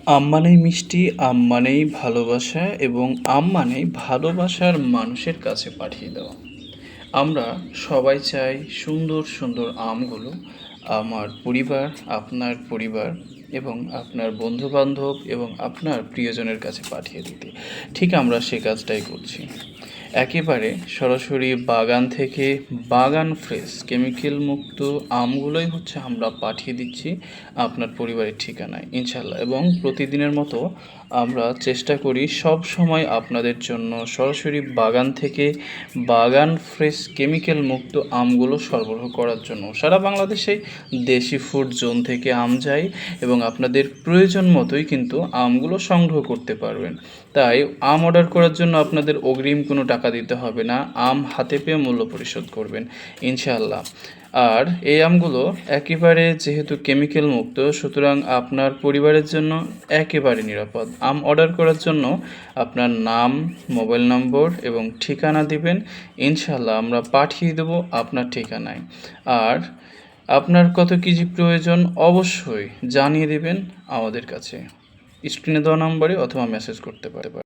আম মানেই মিষ্টি, আম মানেই ভালোবাসা এবং আম মানেই ভালোবাসার মানুষের কাছে পাঠিয়ে দেওয়া। আমরা সবাই চাই সুন্দর সুন্দর আমগুলো আমার পরিবার, আপনার পরিবার এবং আপনার বন্ধুবান্ধব এবং আপনার প্রিয়জনের কাছে পাঠিয়ে দিতে। ঠিক আমরা সে কাজটাই করছি। একেবারে সরাসরি বাগান থেকে বাগান ফ্রেশ কেমিক্যাল মুক্ত আমগুলোই হচ্ছে আমরা পাঠিয়ে দিচ্ছি আপনার পরিবারের ঠিকানায় ইনশাল্লাহ। এবং প্রতিদিনের মতো আমরা চেষ্টা করি সব সময় আপনাদের জন্য সরাসরি বাগান থেকে বাগান ফ্রেশ কেমিক্যাল মুক্ত আমগুলো সরবরাহ করার জন্য। সারা বাংলাদেশে দেশি ফুড জোন থেকে আম যায় এবং আপনাদের প্রয়োজন মতোই কিন্তু আমগুলো সংগ্রহ করতে পারবেন। তাই আম অর্ডার করার জন্য আপনাদের অগ্রিম কোনো টাকা দিতে হবে না, আম হাতে পেয়ে মূল্য পরিশোধ করবেন ইনশাআল্লাহ। আর এই আমগুলো একেবারে যেহেতু কেমিক্যাল মুক্ত, সুতরাং আপনার পরিবারের জন্য একেবারে নিরাপদ। আম অর্ডার করার জন্য আপনার নাম, মোবাইল নম্বর এবং ঠিকানা দিবেন, ইনশাআল্লাহ আমরা পাঠিয়ে দেবো আপনার ঠিকানায়। আর আপনার কত কেজি প্রয়োজন অবশ্যই জানিয়ে দেবেন আমাদের কাছে, স্ক্রিনে দেওয়া নম্বরে অথবা মেসেজ করতে পারেন।